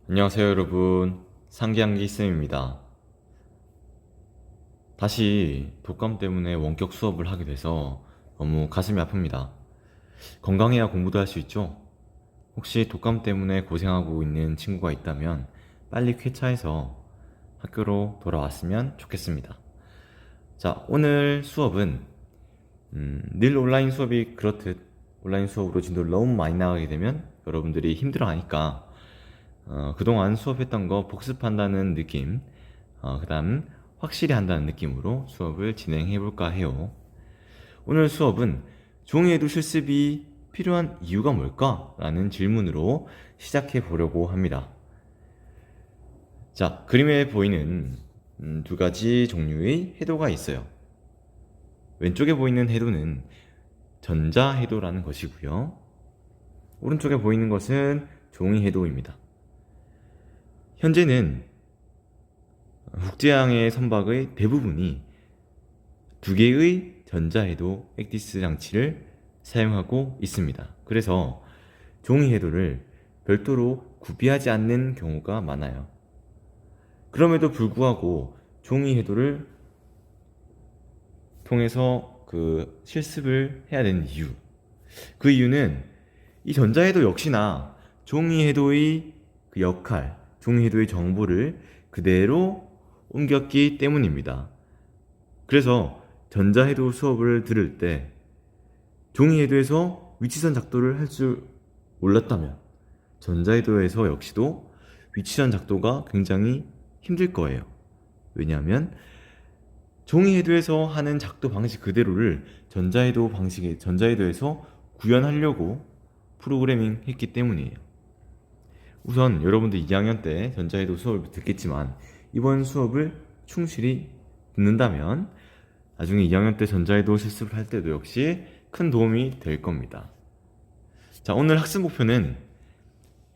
안녕하세요 여러분, 상기한기 쌤입니다. 다시 독감 때문에 원격 수업을 하게 돼서 너무 가슴이 아픕니다. 건강해야 공부도 할 수 있죠? 혹시 독감 때문에 고생하고 있는 친구가 있다면 빨리 쾌차해서 학교로 돌아왔으면 좋겠습니다. 자, 오늘 수업은 늘 온라인 수업이 그렇듯 온라인 수업으로 진도를 너무 많이 나가게 되면 여러분들이 힘들어하니까 그동안 수업했던 거 복습한다는 느낌, 그 다음 확실히 한다는 느낌으로 수업을 진행해 볼까 해요. 오늘 수업은 종이에도 실습이 필요한 이유가 뭘까? 라는 질문으로 시작해 보려고 합니다. 자, 그림에 보이는 두 가지 종류의 해도가 있어요. 왼쪽에 보이는 해도는 전자해도라는 것이고요. 오른쪽에 보이는 것은 종이해도입니다. 현재는 국제항해 선박의 대부분이 두 개의 전자해도 액디스 장치를 사용하고 있습니다. 그래서 종이해도를 별도로 구비하지 않는 경우가 많아요. 그럼에도 불구하고 종이해도를 통해서 실습을 해야 되는 이유, 그 이유는 이 전자해도 역시나 종이해도의 역할, 종이해도의 정보를 그대로 옮겼기 때문입니다. 그래서 전자해도 수업을 들을 때 종이해도에서 위치선 작도를 할 줄 몰랐다면 전자해도에서 역시도 위치선 작도가 굉장히 힘들 거예요. 왜냐하면 종이해도에서 하는 작도 방식 그대로를 전자해도에서 구현하려고 프로그래밍 했기 때문이에요. 우선 여러분들 2학년 때 전자해도 수업을 듣겠지만 이번 수업을 충실히 듣는다면 나중에 2학년 때 전자해도 실습을 할 때도 역시 큰 도움이 될 겁니다. 자, 오늘 학습 목표는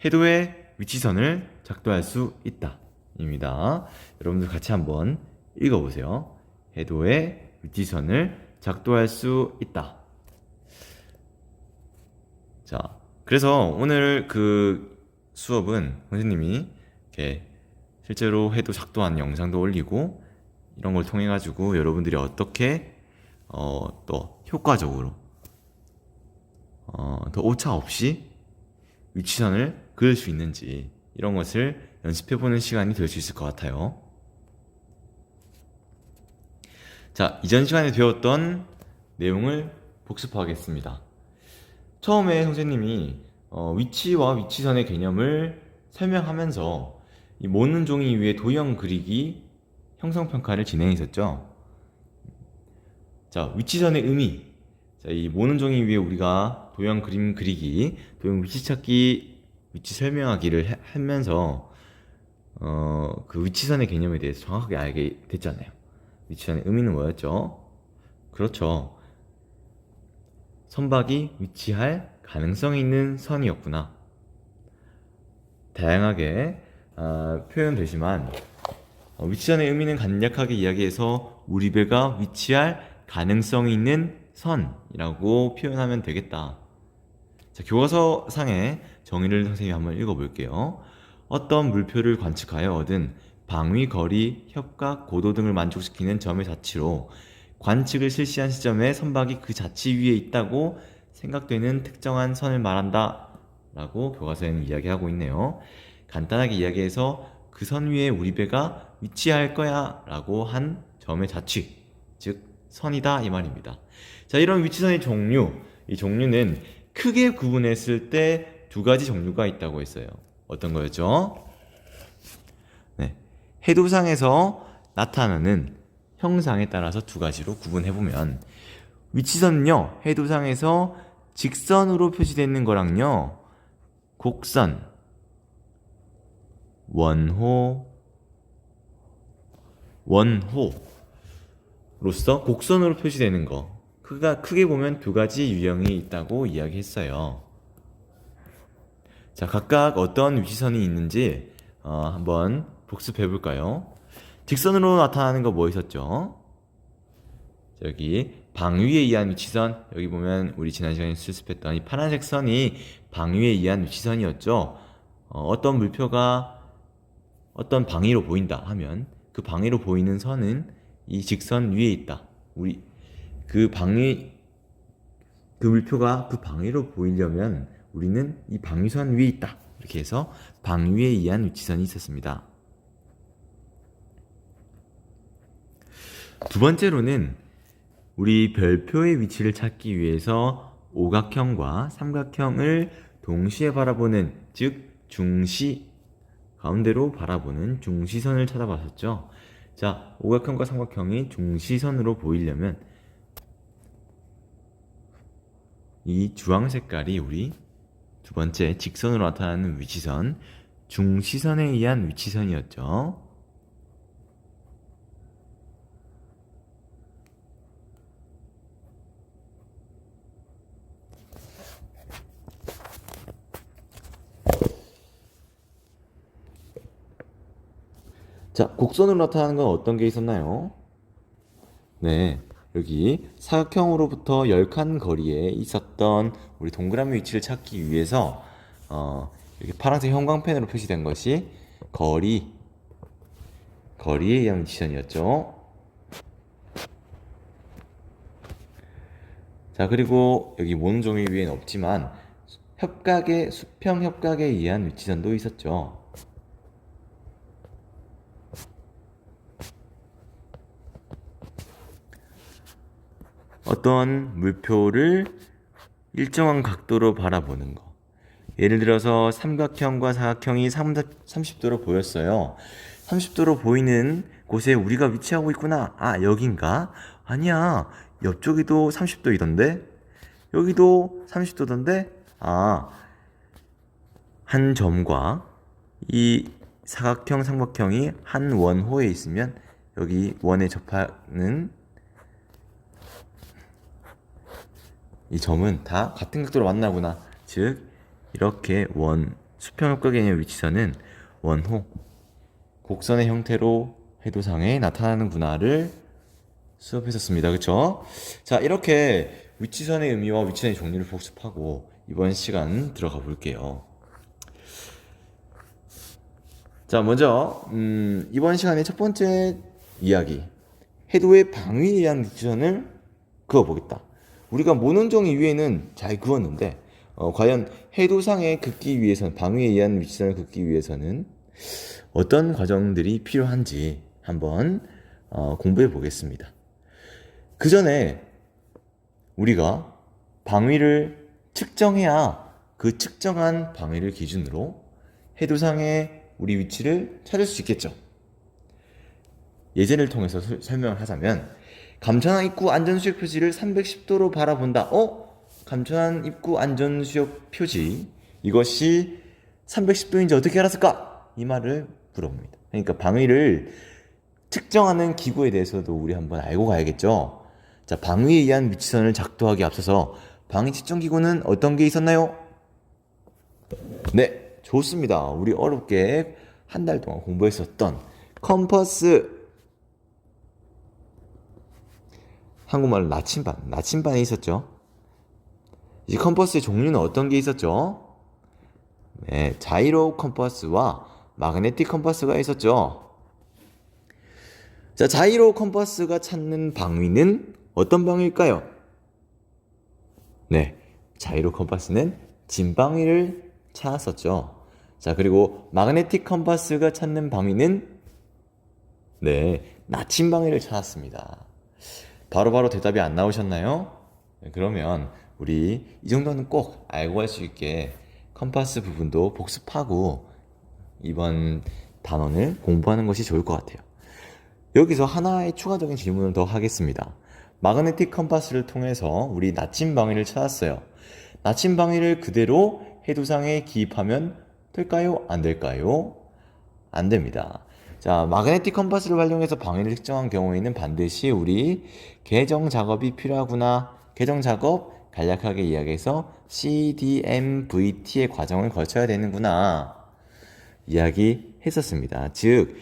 해도의 위치선을 작도할 수 있다 입니다. 여러분들 같이 한번 읽어보세요. 해도의 위치선을 작도할 수 있다. 자, 그래서 오늘 수업은 선생님이 이렇게 실제로 해도 작도한 영상도 올리고 이런 걸 통해 가지고 여러분들이 어떻게 또 효과적으로 더 오차 없이 위치선을 그릴 수 있는지 이런 것을 연습해보는 시간이 될 수 있을 것 같아요. 자, 이전 시간에 배웠던 내용을 복습하겠습니다. 처음에 선생님이 위치와 위치선의 개념을 설명하면서 이 모는 종이 위에 도형 그리기 형성평가를 진행했었죠. 자, 위치선의 의미. 자, 이 모는 종이 위에 우리가 도형 그림 그리기, 도형 위치 찾기, 위치 설명하기를 하면서 그 위치선의 개념에 대해서 정확하게 알게 됐잖아요. 위치선의 의미는 뭐였죠? 그렇죠. 선박이 위치할 가능성이 있는 선이었구나. 다양하게 표현되지만 위치선의 의미는 간략하게 이야기해서 우리 배가 위치할 가능성이 있는 선이라고 표현하면 되겠다. 자, 교과서상의 정의를 선생님이 한번 읽어볼게요. 어떤 물표를 관측하여 얻은 방위, 거리, 협각, 고도 등을 만족시키는 점의 자치로 관측을 실시한 시점에 선박이 그 자치 위에 있다고 생각되는 특정한 선을 말한다 라고 교과서에는 이야기하고 있네요. 간단하게 이야기해서 그 선 위에 우리 배가 위치할 거야 라고 한 점의 자취, 즉 선이다 이 말입니다. 자, 이런 위치선의 종류, 이 종류는 크게 구분했을 때 두 가지 종류가 있다고 했어요. 어떤 거였죠? 네, 해도상에서 나타나는 형상에 따라서 두 가지로 구분해보면 위치선은요, 해도상에서 직선으로 표시되는 거랑요, 곡선, 원호로서 곡선으로 표시되는 거, 크게 보면 두 가지 유형이 있다고 이야기했어요. 자, 각각 어떤 위치선이 있는지 한번 복습해 볼까요? 직선으로 나타나는 거 뭐 있었죠? 여기 방위에 의한 위치선, 여기 보면 우리 지난 시간에 실습했던 이 파란색 선이 방위에 의한 위치선이었죠. 어떤 물표가 어떤 방위로 보인다 하면 그 방위로 보이는 선은 이 직선 위에 있다. 우리 그 방위 그 물표가 그 방위로 보이려면 우리는 이 방위선 위에 있다. 이렇게 해서 방위에 의한 위치선이 있었습니다. 두 번째로는 우리 별표의 위치를 찾기 위해서 오각형과 삼각형을 동시에 바라보는, 즉 중시, 가운데로 바라보는 중시선을 찾아봤었죠. 자, 오각형과 삼각형이 중시선으로 보이려면 이 주황 색깔이 우리 두 번째 직선으로 나타나는 위치선, 중시선에 의한 위치선이었죠. 자, 곡선으로 나타나는 건 어떤 게 있었나요? 네, 여기 사각형으로부터 10칸 거리에 있었던 우리 동그라미 위치를 찾기 위해서 이렇게 파란색 형광펜으로 표시된 것이 거리에 의한 위치선이었죠. 자, 그리고 여기 모노종이 위에는 없지만 수평 협각에 의한 위치선도 있었죠. 어떤 물표를 일정한 각도로 바라보는 거. 예를 들어서 삼각형과 사각형이 30도로 보였어요. 30도로 보이는 곳에 우리가 위치하고 있구나. 아, 여긴가? 아니야. 옆쪽이도 30도이던데? 여기도 30도던데? 아, 한 점과 이 사각형, 삼각형이 한 원호에 있으면 여기 원에 접하는 이 점은 다 같은 각도로 만나구나. 즉 이렇게 수평협각에 있는 위치선은 원호, 곡선의 형태로 해도상에 나타나는구나를 수업했었습니다. 그쵸? 자, 이렇게 위치선의 의미와 위치선의 종류를 복습하고 이번 시간 들어가 볼게요. 자, 먼저 이번 시간의 첫 번째 이야기, 해도의 방위에 의한 위치선을 그어보겠다. 우리가 모논종이 위에는 잘 그었는데 과연 해도상에 긋기 위해서는, 방위에 의한 위치선을 긋기 위해서는 어떤 과정들이 필요한지 한번 공부해 보겠습니다. 그 전에 우리가 방위를 측정해야 그 측정한 방위를 기준으로 해도상의 우리 위치를 찾을 수 있겠죠. 예제를 통해서 설명을 하자면, 감천항 입구 안전수역 표지를 310도로 바라본다. 감천항 입구 안전수역 표지, 이것이 310도인지 어떻게 알았을까? 이 말을 물어봅니다. 그러니까 방위를 측정하는 기구에 대해서도 우리 한번 알고 가야겠죠. 자, 방위에 의한 위치선을 작도하기 앞서서 방위 측정 기구는 어떤 게 있었나요? 네, 좋습니다. 우리 어렵게 한 달 동안 공부했었던 컴퍼스, 한국말로 나침반에 있었죠. 이 컴퍼스의 종류는 어떤 게 있었죠? 네, 자이로 컴퍼스와 마그네틱 컴퍼스가 있었죠. 자, 자이로 컴퍼스가 찾는 방위는 어떤 방위일까요? 네, 자이로 컴퍼스는 진방위를 찾았었죠. 자, 그리고 마그네틱 컴퍼스가 찾는 방위는 나침방위를 찾았습니다. 바로바로 대답이 안 나오셨나요? 네, 그러면 우리 이 정도는 꼭 알고 할 수 있게 컴퍼스 부분도 복습하고 이번 단원을 공부하는 것이 좋을 것 같아요. 여기서 하나의 추가적인 질문을 더 하겠습니다. 마그네틱 컴퍼스를 통해서 우리 나침방위를 찾았어요. 나침방위를 그대로 해도상에 기입하면 될까요? 안 될까요? 안 됩니다. 자, 마그네틱 컴퍼스를 활용해서 방위를 측정한 경우에는 반드시 우리 계정 작업이 필요하구나. 계정 작업 간략하게 이야기해서 CDMVT의 과정을 거쳐야 되는구나 이야기했었습니다. 즉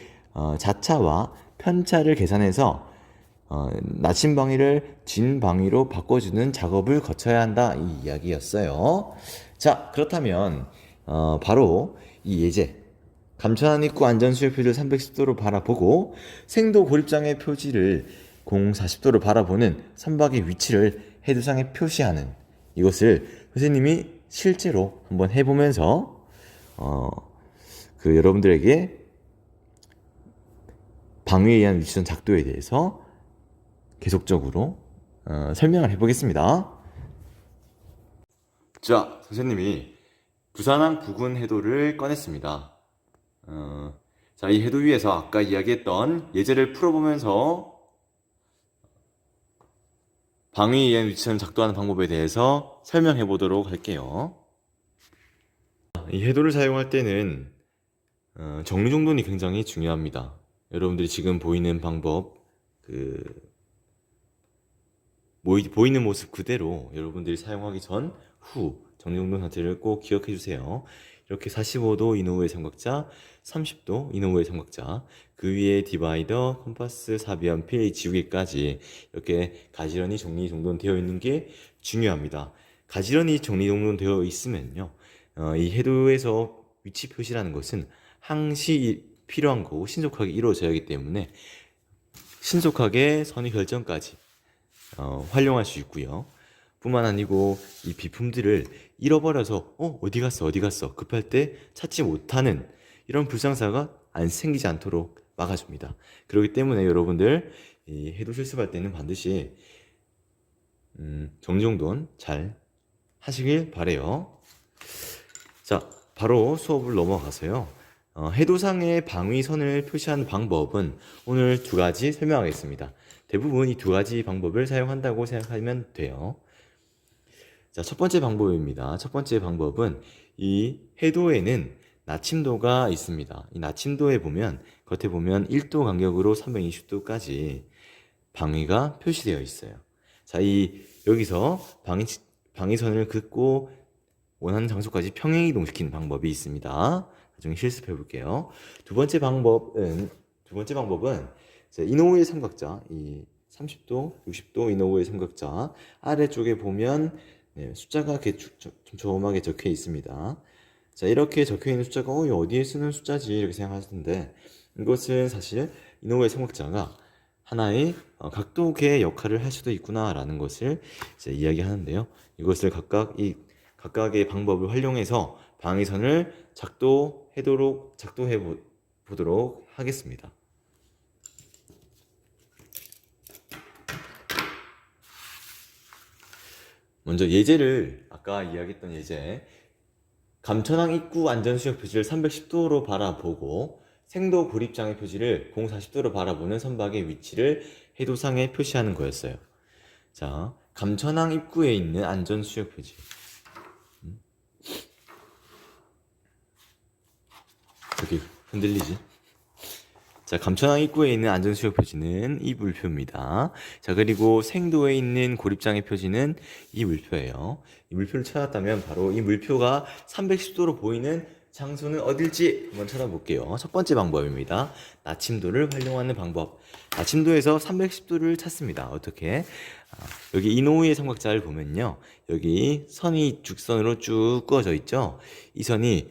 자차와 편차를 계산해서 나침방위를 진방위로 바꿔주는 작업을 거쳐야 한다, 이 이야기였어요. 자, 그렇다면 바로 이 예제, 감천한 입구 안전수역 표지를 310도로 바라보고 생도 고립장의 표지를 040도로 바라보는 선박의 위치를 해두상에 표시하는, 이것을 선생님이 실제로 한번 해보면서 여러분들에게 방위에 의한 위치선 작도에 대해서 계속적으로 설명을 해보겠습니다. 자, 선생님이 부산항 부근 해도를 꺼냈습니다. 자, 이 해도 위에서 아까 이야기했던 예제를 풀어보면서 방위에 의한 위치선 작도하는 방법에 대해서 설명해 보도록 할게요. 이 해도를 사용할 때는 정리정돈이 굉장히 중요합니다. 여러분들이 지금 보이는 방법, 보이는 모습 그대로 여러분들이 사용하기 전, 후 정리정돈 상태를 꼭 기억해 주세요. 이렇게 45도 이노우의 삼각자, 30도 이노우의 삼각자, 그 위에 디바이더, 컴파스, 사비연필, 지우개까지 이렇게 가지런히 정리정돈 되어 있는 게 중요합니다. 가지런히 정리정돈 되어 있으면요, 이 해도에서 위치 표시라는 것은 항시 필요한 거고 신속하게 이루어져야 하기 때문에 신속하게 선의 결정까지 활용할 수 있고요. 뿐만 아니고 이 비품들을 잃어버려서 어디 갔어 급할 때 찾지 못하는 이런 불상사가 안 생기지 않도록 막아줍니다. 그렇기 때문에 여러분들 이 해도 실습할 때는 반드시 정리정돈 잘 하시길 바래요. 자, 바로 수업을 넘어가서요, 해도상의 방위선을 표시하는 방법은 오늘 두 가지 설명하겠습니다. 대부분 이 두 가지 방법을 사용한다고 생각하면 돼요. 자, 첫 번째 방법입니다. 첫 번째 방법은 이 해도에는 나침도가 있습니다. 이 나침도에 보면, 겉에 보면 1도 간격으로 320도까지 방위가 표시되어 있어요. 자, 여기서 방위선을 긋고 원하는 장소까지 평행 이동시키는 방법이 있습니다. 나중에 실습해 볼게요. 두 번째 방법은 이노우의 삼각자, 이 30도, 60도 이노우의 삼각자 아래쪽에 보면 숫자가 촘촘하게 적혀 있습니다. 자, 이렇게 적혀 있는 숫자가 어디에 쓰는 숫자지 이렇게 생각하시는데, 이것은 사실 이노우의 삼각자가 하나의 각도계의 역할을 할 수도 있구나라는 것을 이제 이야기하는데요. 이것을 각각의 방법을 활용해서 방위선을 작도해 보도록 하겠습니다. 먼저 예제를, 아까 이야기했던 예제, 감천항 입구 안전수역 표지를 310도로 바라보고 생도 고립장의 표지를 040도로 바라보는 선박의 위치를 해도상에 표시하는 거였어요. 자, 감천항 입구에 있는 안전수역 표지, 저기 흔들리지? 자, 감천항 입구에 있는 안전수역 표지는 이 물표입니다. 자, 그리고 생도에 있는 고립장의 표지는 이 물표예요. 이 물표를 찾았다면 바로 이 물표가 310도로 보이는 장소는 어딜지 한번 찾아볼게요. 첫 번째 방법입니다. 나침도를 활용하는 방법. 나침도에서 310도를 찾습니다. 어떻게? 여기 이노우의 삼각자를 보면요, 여기 선이 직선으로 쭉 그어져 있죠. 이 선이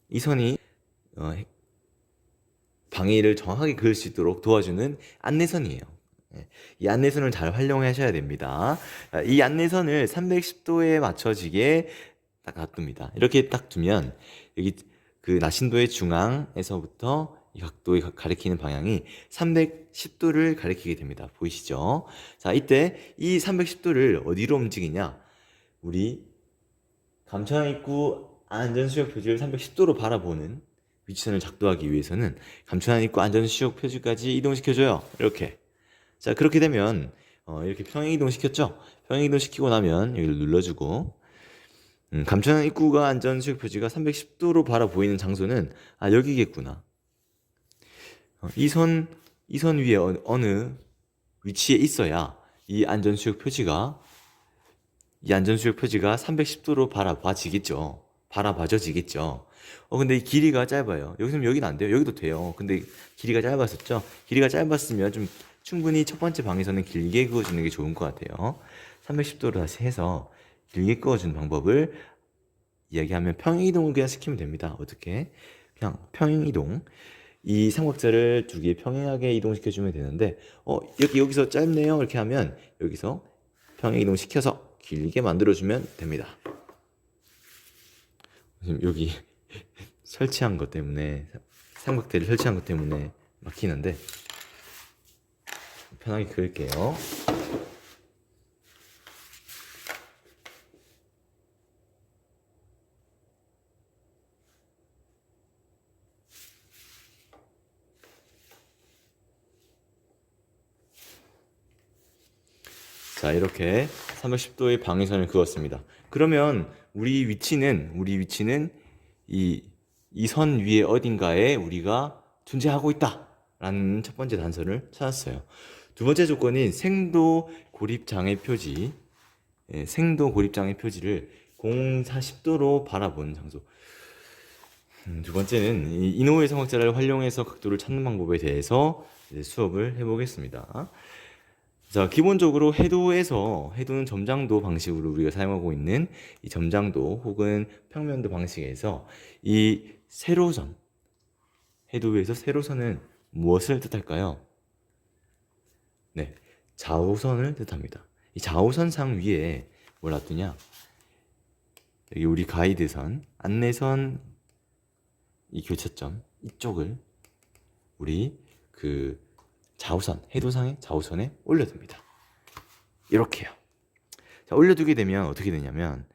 이 선이 방위를 정확하게 그을 수 있도록 도와주는 안내선이에요. 이 안내선을 잘 활용하셔야 됩니다. 이 안내선을 310도에 맞춰지게 딱 놔둡니다. 이렇게 딱 두면 여기 나침도의 중앙에서부터 이 각도에 가리키는 방향이 310도를 가리키게 됩니다. 보이시죠? 자, 이때 이 310도를 어디로 움직이냐? 우리 감천항 입구 안전수역 표지를 310도로 바라보는 위치선을 작도하기 위해서는 감천항 입구 안전수역 표지까지 이동시켜줘요. 이렇게. 자, 그렇게 되면 이렇게 평행 이동시켰죠? 평행 이동시키고 나면 여기를 눌러주고, 감천항 입구가 안전수역 표지가 310도로 바라보이는 장소는 여기겠구나. 이 선 위에 어느 위치에 있어야 이 안전수역 표지가 310도로 바라봐져지겠죠. 근데 이 길이가 짧아요. 여기는 안 돼요. 여기도 돼요. 근데 길이가 짧았었죠. 길이가 짧았으면 좀 충분히 첫 번째 방에서는 길게 그어주는 게 좋은 것 같아요. 310도로 다시 해서 길게 그어주는 방법을 이야기하면 평행이동을 그냥 시키면 됩니다. 어떻게? 그냥 평행이동. 이 삼각자를 두 개 평행하게 이동시켜주면 되는데, 여기서 짧네요. 이렇게 하면 여기서 평행이동 시켜서 길게 만들어주면 됩니다. 지금 여기 설치한 것 때문에, 삼각대를 설치한 것 때문에 막히는데, 편하게 그릴게요. 자, 이렇게 310도의 방위선을 그었습니다. 그러면 우리 위치는 이 선 위에 어딘가에 우리가 존재하고 있다 라는 첫 번째 단서를 찾았어요. 두 번째 조건인 생도 고립장애 표지, 생도 고립장애 표지를 040도로 바라본 장소. 두 번째는 이 이노우의 삼각자를 활용해서 각도를 찾는 방법에 대해서 이제 수업을 해보겠습니다. 자, 기본적으로 해도는 점장도 방식으로 우리가 사용하고 있는 이 점장도 혹은 평면도 방식에서 이 세로선, 해도에서 세로선은 무엇을 뜻할까요? 네, 좌우선을 뜻합니다. 이 좌우선상 위에 뭘 놔두냐? 여기 우리 가이드선, 안내선, 이 교차점 이쪽을 우리 그 좌우선, 해도상의 좌우선에 올려둡니다. 이렇게요. 자, 올려두게 되면 어떻게 되냐면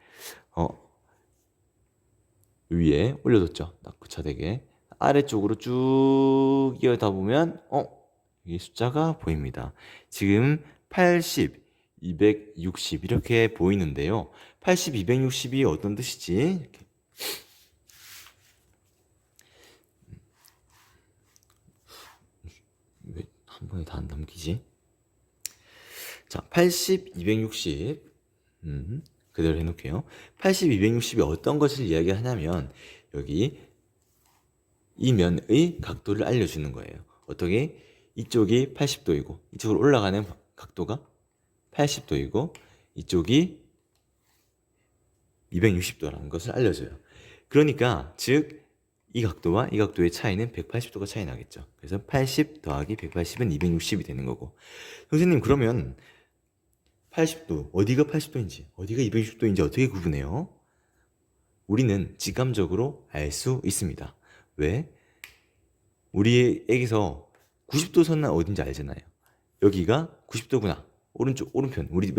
위에 올려뒀죠. 딱 교차되게 아래쪽으로 쭉 이어다 보면 이 숫자가 보입니다. 지금 80, 260 이렇게 보이는데요. 80, 260이 어떤 뜻이지? 이렇게. 왜 한 번에 다 안 담기지? 자, 80, 260 그대로 해놓을게요. 80, 260이 어떤 것을 이야기하냐면 여기 이 면의 각도를 알려주는 거예요. 어떻게? 이쪽이 80도이고 이쪽으로 올라가는 각도가 80도이고 이쪽이 260도라는 것을 알려줘요. 그러니까 즉 이 각도와 이 각도의 차이는 180도가 차이 나겠죠. 그래서 80 더하기 180은 260이 되는 거고. 선생님, 그러면 80도, 어디가 80도인지 어디가 260도인지 어떻게 구분해요? 우리는 직감적으로 알 수 있습니다. 왜? 우리에게서 90도 선은 어딘지 알잖아요. 여기가 90도구나. 오른편. 우리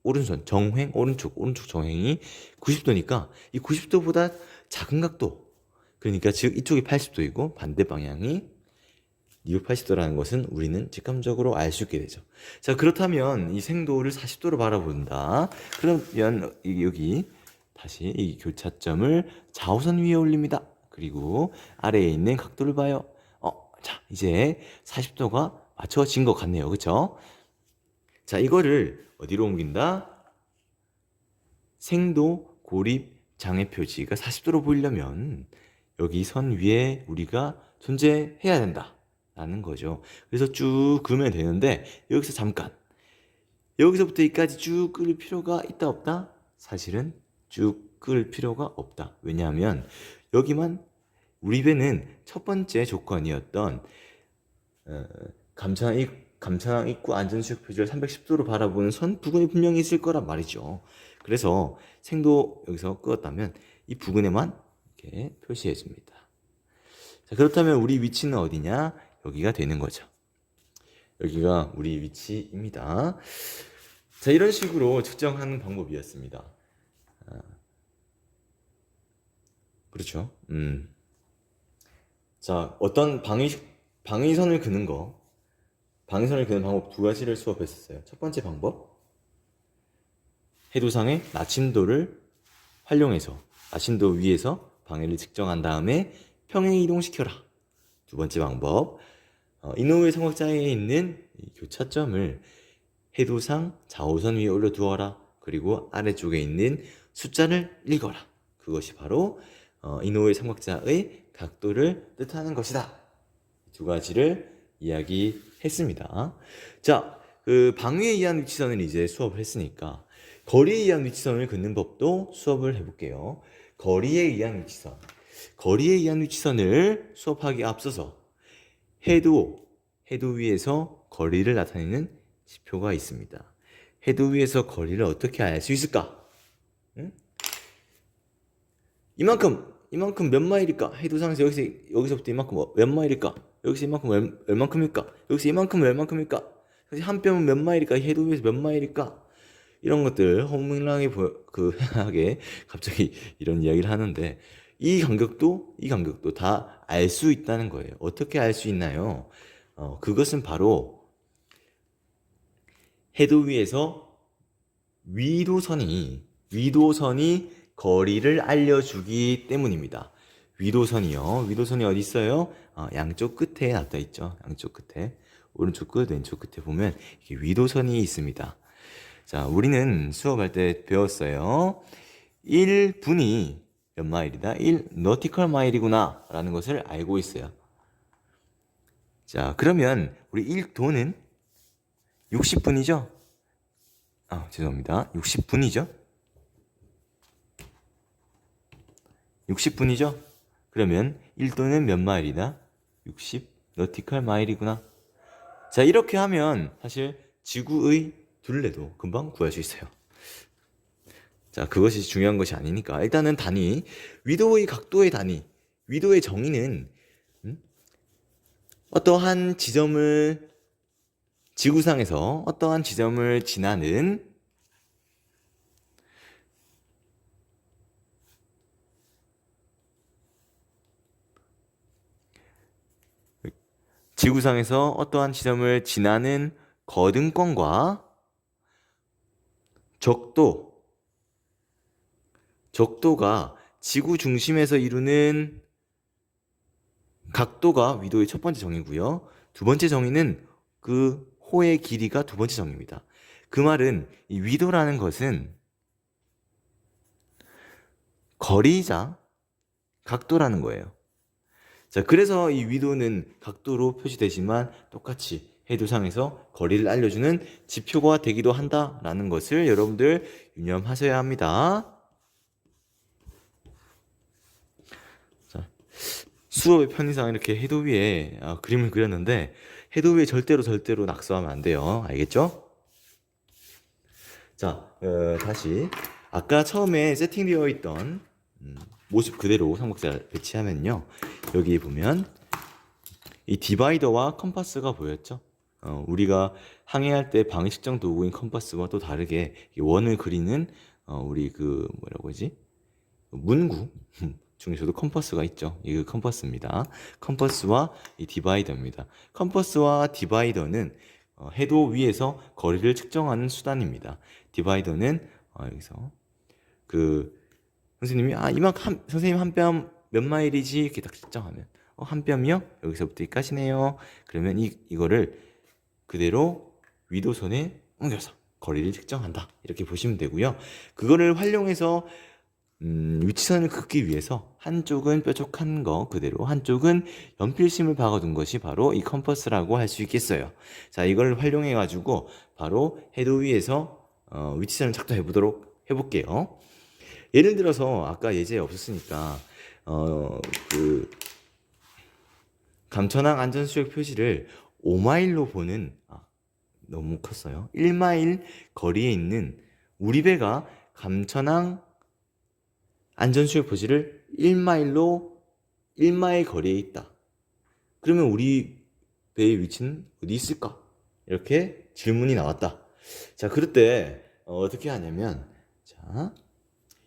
오른손 정횡 오른쪽 정횡이 90도니까 이 90도보다 작은 각도. 그러니까 즉 이쪽이 80도이고 반대 방향이 280도라는 것은 우리는 직감적으로 알 수 있게 되죠. 자, 그렇다면 이 생도를 40도로 바라본다. 그러면 여기 다시 이 교차점을 좌우선 위에 올립니다. 그리고 아래에 있는 각도를 봐요. 자, 이제 40도가 맞춰진 것 같네요. 그렇죠? 자, 이거를 어디로 옮긴다? 생도 고립 장애 표지가 40도로 보이려면 여기 선 위에 우리가 존재해야 된다 라는 거죠. 그래서 쭉 그으면 되는데 여기서 잠깐, 여기서부터 여기까지 쭉 그을 필요가 있다 없다? 사실은 쭉 그을 필요가 없다. 왜냐하면 여기만 우리 배는 첫 번째 조건이었던 감천항 입구 안전수역 표지를 310도로 바라보는 선 부근이 분명히 있을 거란 말이죠. 그래서 생도 여기서 끄었다면 이 부근에만 이렇게 표시해 줍니다. 자, 그렇다면 우리 위치는 어디냐? 여기가 되는 거죠. 여기가 우리 위치입니다. 자, 이런 식으로 측정하는 방법이었습니다. 그렇죠. 자, 어떤 방위선을 그는 방법 두 가지를 수업했었어요. 첫 번째 방법, 해도상의 나침도를 활용해서 나침도 위에서 방해를 측정한 다음에 평행 이동시켜라. 두 번째 방법, 이노우의 삼각자에 있는 이 교차점을 해도상 좌우선 위에 올려두어라. 그리고 아래쪽에 있는 숫자를 읽어라. 그것이 바로 이노우의 삼각자의 각도를 뜻하는 것이다. 두 가지를 이야기했습니다. 자, 그 방위에 의한 위치선을 이제 수업을 했으니까 거리에 의한 위치선을 긋는 법도 수업을 해볼게요. 거리에 의한 위치선. 거리에 의한 위치선을 수업하기 앞서서 해도 위에서 거리를 나타내는 지표가 있습니다. 해도 위에서 거리를 어떻게 알 수 있을까? 응? 이만큼 몇 마일일까? 해도상에서 여기서부터 이만큼 몇 마일일까? 여기서 이만큼 얼만큼일까? 여기서 이만큼 얼만큼일까? 한 뼘은 몇 마일일까? 해도 위에서 몇 마일일까? 이런 것들 허무맹랑하게 하게 갑자기 이런 이야기를 하는데 이 간격도 다 알 수 있다는 거예요. 어떻게 알 수 있나요? 그것은 바로 해도 위에서 위도선이 거리를 알려주기 때문입니다. 위도선이 어디 있어요? 양쪽 끝에 나타 있죠. 양쪽 끝에 오른쪽 끝, 왼쪽 끝에 보면 이게 위도선이 있습니다. 자, 우리는 수업할 때 배웠어요. 1분이 몇 마일이다? 1 너티컬 마일이구나 라는 것을 알고 있어요. 자, 그러면 우리 1도는 60분이죠? 죄송합니다. 60분이죠? 60분이죠? 그러면 1도는 몇 마일이다? 60 너티컬 마일이구나. 자, 이렇게 하면 사실 지구의 둘레도 금방 구할 수 있어요. 자, 그것이 중요한 것이 아니니까 일단은 단위, 위도의 각도의 단위, 위도의 정의는 어떠한 지점을 지구상에서 어떠한 지점을 지나는 거등권과 적도가 지구 중심에서 이루는 각도가 위도의 첫 번째 정의고요. 두 번째 정의는 그 호의 길이가 두 번째 정의입니다. 그 말은 이 위도라는 것은 거리이자 각도라는 거예요. 자, 그래서 이 위도는 각도로 표시되지만 똑같이 해도상에서 거리를 알려주는 지표가 되기도 한다라는 것을 여러분들 유념하셔야 합니다. 자, 수업의 편의상 이렇게 해도 위에 그림을 그렸는데 해도 위에 절대로 낙서하면 안 돼요. 알겠죠? 자, 다시 아까 처음에 세팅되어 있던 모습 그대로 삼각대 배치하면요. 여기 보면 이 디바이더와 컴파스가 보였죠? 우리가 항해할 때 방해 측정 도구인 컴파스와 또 다르게 원을 그리는 우리 뭐라고 하지? 문구 중에서도 컴파스가 있죠. 이게 컴파스입니다. 컴파스와 이 디바이더입니다. 컴파스와 디바이더는 해도 위에서 거리를 측정하는 수단입니다. 디바이더는 여기서 선생님이 선생님 한 뼘 몇 마일이지 이렇게 딱 측정하면 한 뼘이요? 여기서부터 여기까지네요. 그러면 이거를 그대로 위도선에 옮겨서 거리를 측정한다. 이렇게 보시면 되고요. 그거를 활용해서 위치선을 긋기 위해서 한쪽은 뾰족한 거 그대로 한쪽은 연필심을 박아둔 것이 바로 이 컴퍼스라고 할 수 있겠어요. 자, 이걸 활용해 가지고 바로 해도 위에서 위치선을 작동해 보도록 해볼게요. 예를 들어서 아까 예제에 없었으니까 감천항 안전수역 표시를 5마일로 보는 너무 컸어요. 1마일 거리에 있는 우리 배가 감천항 안전수역 표시를 1마일 거리에 있다. 그러면 우리 배의 위치는 어디 있을까? 이렇게 질문이 나왔다. 자, 그럴 때 어떻게 하냐면 자,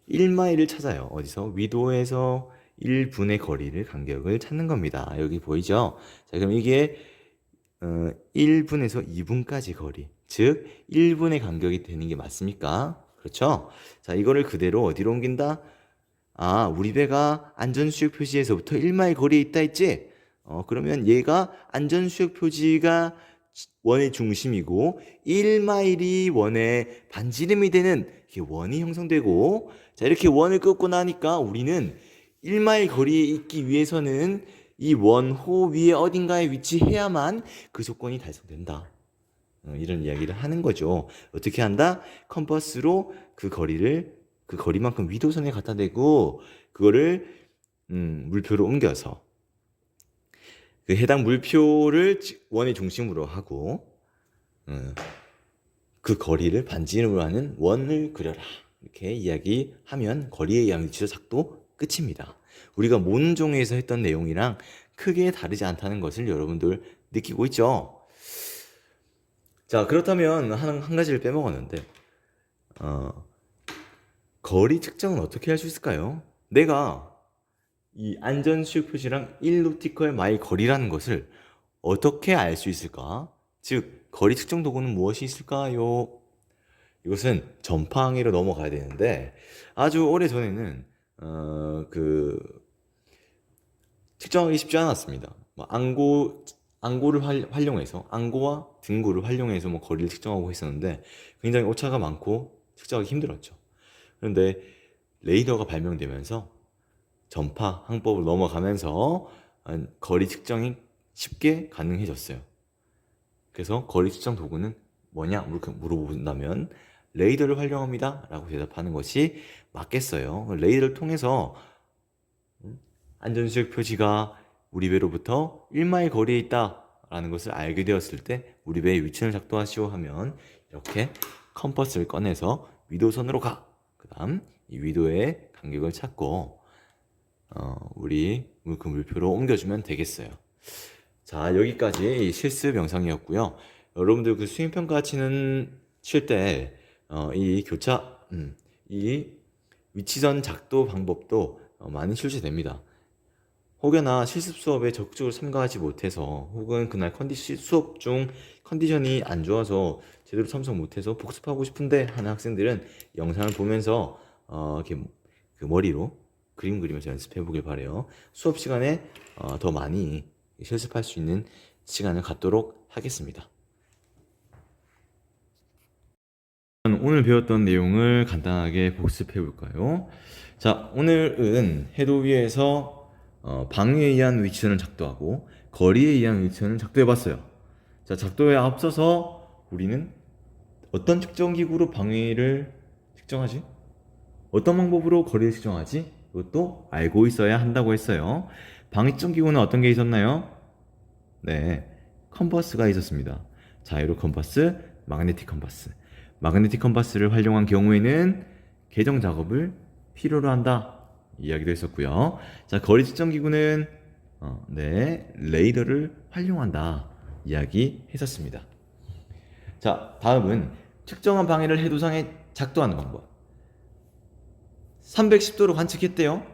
1마일을 찾아요. 어디서? 위도에서 1분의 거리를 간격을 찾는 겁니다. 여기 보이죠? 자, 그럼 이게 1분에서 2분까지 거리, 즉 1분의 간격이 되는 게 맞습니까? 그렇죠? 자, 이거를 그대로 어디로 옮긴다? 우리 배가 안전수역 표지에서부터 1마일 거리에 있다 했지? 그러면 얘가 안전수역 표지가 원의 중심이고 1마일이 원의 반지름이 되는 이렇게 원이 형성되고, 자, 이렇게 원을 긋고 나니까 우리는 1마일 거리에 있기 위해서는 이 원호 위에 어딘가에 위치해야만 그 조건이 달성된다. 이런 이야기를 하는 거죠. 어떻게 한다? 컴퍼스로 그 거리만큼 위도선에 갖다 대고 그거를 물표로 옮겨서 그 해당 물표를 원의 중심으로 하고 그 거리를 반지름으로 하는 원을 그려라. 이렇게 이야기하면 거리에 의한 위치적 작도 끝입니다. 우리가 모논종에서 했던 내용이랑 크게 다르지 않다는 것을 여러분들 느끼고 있죠? 자, 그렇다면 한 가지를 빼먹었는데 거리 측정은 어떻게 할 수 있을까요? 내가 이 안전수역 표시랑 1노티컬 마일 거리라는 것을 어떻게 알 수 있을까? 즉, 거리 측정 도구는 무엇이 있을까요? 이것은 전파항해로 넘어가야 되는데 아주 오래 전에는 측정하기 쉽지 않았습니다. 뭐 안고를 활용해서 안고와 등고를 활용해서 뭐 거리를 측정하고 했었는데 굉장히 오차가 많고 측정하기 힘들었죠. 그런데 레이더가 발명되면서 전파 항법으로 넘어가면서 거리 측정이 쉽게 가능해졌어요. 그래서 거리 측정 도구는 뭐냐 물어본다면 레이더를 활용합니다 라고 대답하는 것이 맞겠어요. 레이더를 통해서 안전수역 표지가 우리 배로부터 1마일 거리에 있다 라는 것을 알게 되었을 때 우리 배의 위치를 작도하시오 하면 이렇게 컴퍼스를 꺼내서 위도선으로 가. 그 다음 이 위도의 간격을 찾고 우리 그 물표로 옮겨주면 되겠어요. 자, 여기까지 실습 영상이었고요. 여러분들 그 수행평가 칠 때 이 위치선 작도 방법도 많이 출시됩니다. 혹여나 실습 수업에 적극적으로 참가하지 못해서 혹은 그날 수업 중 컨디션이 안 좋아서 제대로 참석 못해서 복습하고 싶은데 하는 학생들은 영상을 보면서 이렇게 그 머리로 그림 그리면서 연습해 보길 바래요. 수업 시간에 더 많이 실습할 수 있는 시간을 갖도록 하겠습니다. 오늘 배웠던 내용을 간단하게 복습해 볼까요? 자, 오늘은 해도 위에서 방위에 의한 위치선을 작도하고 거리에 의한 위치선을 작도해 봤어요. 자, 작도에 앞서서 우리는 어떤 측정 기구로 방위를 측정하지? 어떤 방법으로 거리를 측정하지? 이것도 알고 있어야 한다고 했어요. 방위 측정 기구는 어떤 게 있었나요? 네, 컴퍼스가 있었습니다. 자이로 컴퍼스, 마그네틱 컴퍼스. 마그네틱 컴퍼스를 활용한 경우에는 계정 작업을 필요로 한다 이야기도 했었고요. 자, 거리 측정 기구는 레이더를 활용한다 이야기 했었습니다. 자, 다음은 측정한 방해를 해도상에 작도하는 방법. 310도로 관측했대요.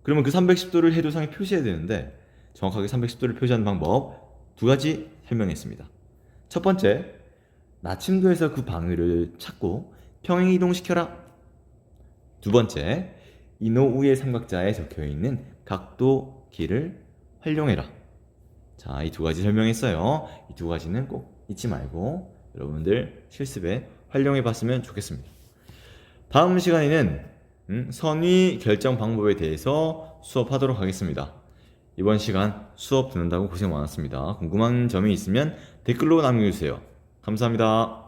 그러면 그 310도를 해도상에 표시해야 되는데 정확하게 310도를 표시하는 방법 두 가지 설명했습니다. 첫 번째, 나침도에서 그 방위를 찾고 평행 이동시켜라. 두 번째, 이노우에 삼각자에 적혀있는 각도기를 활용해라. 자, 이 두 가지 설명했어요. 이 두 가지는 꼭 잊지 말고 여러분들 실습에 활용해 봤으면 좋겠습니다. 다음 시간에는 선의 결정 방법에 대해서 수업하도록 하겠습니다. 이번 시간 수업 듣는다고 고생 많았습니다. 궁금한 점이 있으면 댓글로 남겨주세요. 감사합니다.